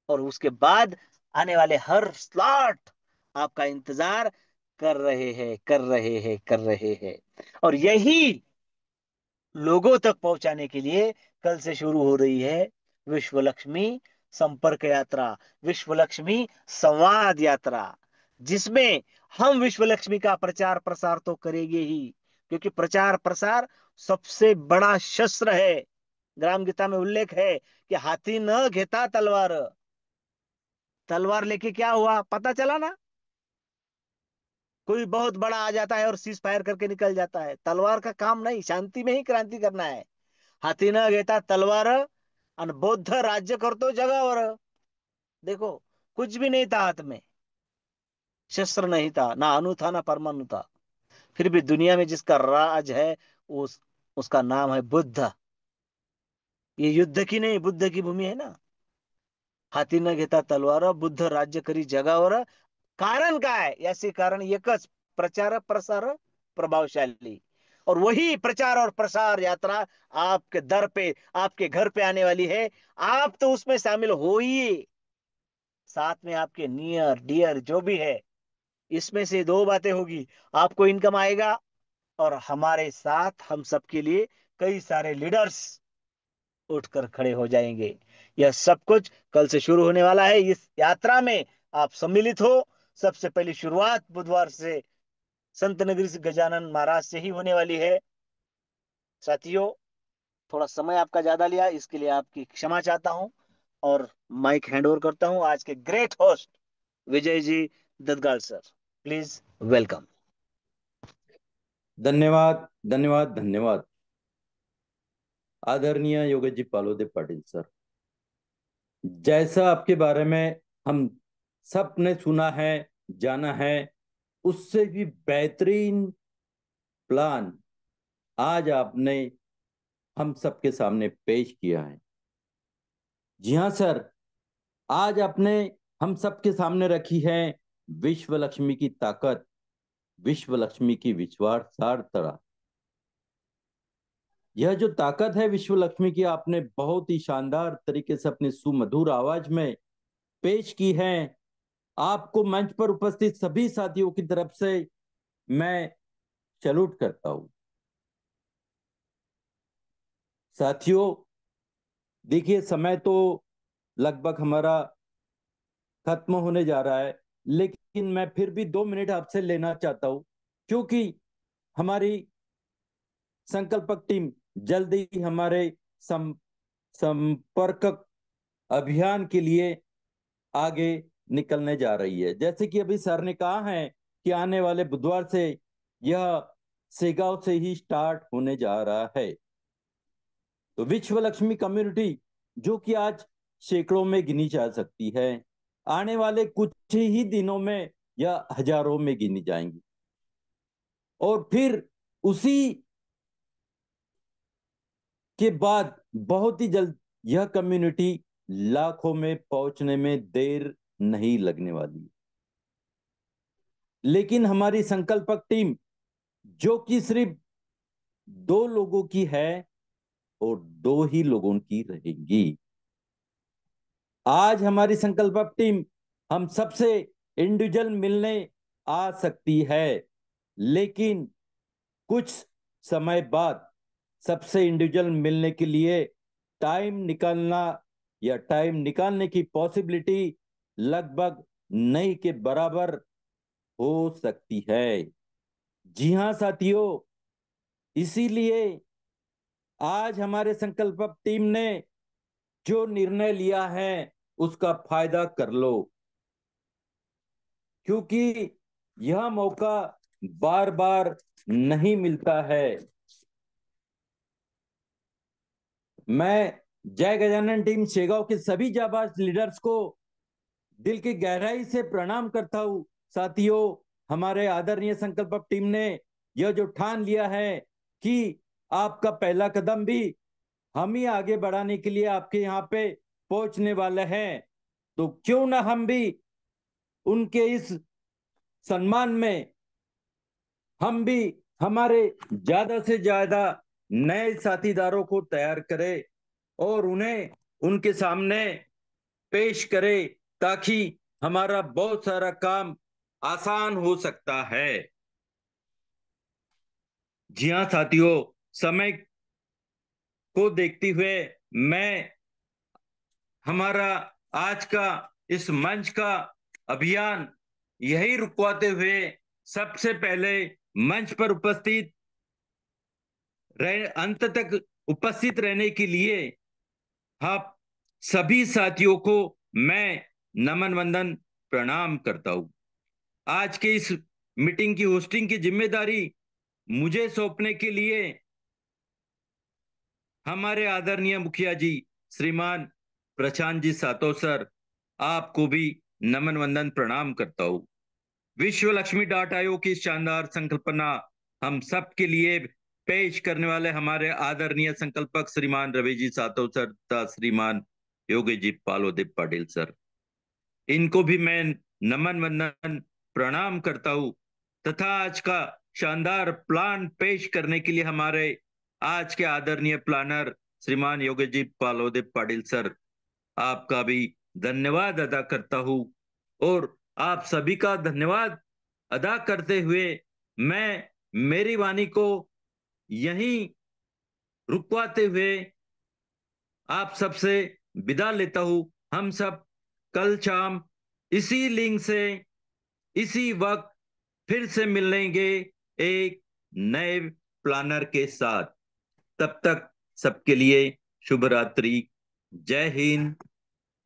और उसके बाद आने वाले हर स्लॉट आपका इंतजार कर रहे हैं, कर रहे हैं, कर रहे हैं। और यही लोगों तक पहुंचाने के लिए कल से शुरू हो रही है विश्व लक्ष्मी संपर्क यात्रा, विश्व लक्ष्मी संवाद यात्रा, जिसमें हम विश्व लक्ष्मी का प्रचार प्रसार तो करेंगे ही, क्योंकि प्रचार प्रसार सबसे बड़ा शस्त्र है। ग्राम गीता में उल्लेख है कि हाथी न घेता तलवार। तलवार लेके क्या हुआ पता चला ना, कोई बहुत बड़ा आ जाता है और सीज फायर करके निकल जाता है। तलवार का काम नहीं, शांति में ही क्रांति करना है। हाथी न घेता तलवार, अन बौद्ध राज्य करतो जगावर। देखो, कुछ भी नहीं था हाथ में, शस्त्र नहीं था, ना अणु था ना परमाणु था, फिर भी दुनिया में जिसका राज है, उसका नाम है बुद्ध। ये युद्ध की नहीं, बुद्ध की भूमि है ना। हाथी न घेता तलवार, बुद्ध राज्य करी जगावर। कारण काय? याचे कारण एकच, प्रचार प्रसार प्रभावशाली। और वही प्रचार और प्रसार यात्रा आपके दर पे, आपके घर पे आने वाली है। आप तो उसमें शामिल हो ही, साथ में आपके नियर डियर जो भी है। इसमें से दो बातें होगी, आपको इनकम आएगा, और हमारे साथ हम सबके लिए कई सारे लीडर्स उठकर खड़े हो जाएंगे। यह सब कुछ कल से शुरू होने वाला है। इस यात्रा में आप सम्मिलित हो। सबसे पहली शुरुआत बुधवार से संत नगरी से गजानन महाराज से ही होने वाली है। साथियों, थोड़ा समय आपका ज्यादा लिया, इसके लिए आपकी क्षमा चाहता हूं, और माइक हैंड ओवर करता हूं आज के great host Vijay ji Dadgal sir. Please welcome. धन्यवाद, धन्यवाद, धन्यवाद। आदरणीय योगेश जी पालोदे पाटिल सर, जैसा आपके बारे में हम सब ने सुना है, जाना है, उससे भी बेहतरीन प्लान आज आपने हम सबके सामने पेश किया है। जी हाँ सर, आज आपने हम सबके सामने रखी है विश्व लक्ष्मी की ताकत, विश्व लक्ष्मी की विश्वासार्हता। यह जो ताकत है विश्व लक्ष्मी की, आपने बहुत ही शानदार तरीके से अपनी सुमधुर आवाज में पेश की है। आपको मंच पर उपस्थित सभी साथियों की तरफ से मैं सैल्यूट करता हूं। साथियों, देखिए समय तो लगभग हमारा खत्म होने जा रहा है, लेकिन मैं फिर भी 2 मिनट आपसे लेना चाहता हूं, क्योंकि हमारी संकल्पक टीम जल्दी ही हमारे संपर्क अभियान के लिए आगे निकलने जा रही है। जैसे कि अभी सर ने कहा है कि आने वाले बुधवार से यह सेगांव से ही स्टार्ट होने जा रहा है। तो विश्व लक्ष्मी कम्युनिटी, जो कि आज सैकड़ों में गिनी जा सकती है, आने वाले कुछ ही दिनों में या हजारों में गिनी जाएंगी। और फिर उसी के बाद बहुत ही जल्द यह कम्युनिटी लाखों में पहुंचने में देर नहीं लगने वाली। लेकिन हमारी संकल्पक टीम, जो कि सिर्फ 2 लोगों की है और 2 ही लोगों की रहेगी। आज हमारी संकल्पक टीम हम सबसे इंडिविजुअल मिलने आ सकती है, लेकिन कुछ समय बाद सबसे इंडिविजुअल मिलने के लिए टाइम निकालना या टाइम निकालने की पॉसिबिलिटी लगभग नहीं के बराबर हो सकती है। जी हां साथियों, इसीलिए आज हमारे संकल्प टीम ने जो निर्णय लिया है उसका फायदा कर लो, क्योंकि यह मौका बार बार नहीं मिलता है। मैं जय गजानन टीम शेगांव के सभी जाबाज लीडर्स को दिल की गहराई से प्रणाम करता हूं। साथियों, हमारे आदरणीय संकल्प टीम ने यह जो ठान लिया है कि आपका पहला कदम भी हम ही आगे बढ़ाने के लिए आपके यहाँ पे पहुंचने वाले हैं, तो क्यों ना हम भी उनके इस सम्मान में हम भी हमारे ज्यादा से ज्यादा नए साथीदारों को तैयार करें और उन्हें उनके सामने पेश करें, ताकि हमारा बहुत सारा काम आसान हो सकता है। जी हाँ साथियों, समय को देखते हुए मैं हमारा आज का इस मंच का अभियान यही रुकवाते हुए सबसे पहले मंच पर उपस्थित अंत तक उपस्थित रहने के लिए आप सभी साथियों को मैं नमन वंदन प्रणाम करता हूं। आज के इस मीटिंग की होस्टिंग की जिम्मेदारी मुझे सौंपने के लिए हमारे आदरणीय मुखिया जी श्रीमान प्रशांत जी सातो सर, आपको भी नमन वंदन प्रणाम करता हूं। विश्व लक्ष्मी डाट आयोग की शानदार संकल्पना हम सब के लिए पेश करने वाले हमारे आदरणीय संकल्पक श्रीमान रवि जी सातो सर तथा श्रीमान योगी जी पालोदेव पाटिल सर, इनको भी मैं नमन वंदन प्रणाम करता हूं। तथा आज का शानदार प्लान पेश करने के लिए हमारे आज के आदरणीय प्लानर श्रीमान योगी जी पालोदेव पाटिल सर, आपका भी धन्यवाद अदा करता हूं। और आप सभी का धन्यवाद अदा करते हुए मैं मेरी वाणी को यहीं रुकवाते हुए आप सबसे विदा लेता हूं। हम सब कल शाम इसी लिंक से इसी वक्त फिर से मिलेंगे एक नए प्लानर के साथ। तब तक सबके लिए शुभ रात्रि। जय हिंद,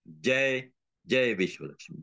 जय जय विश्व लक्ष्मी।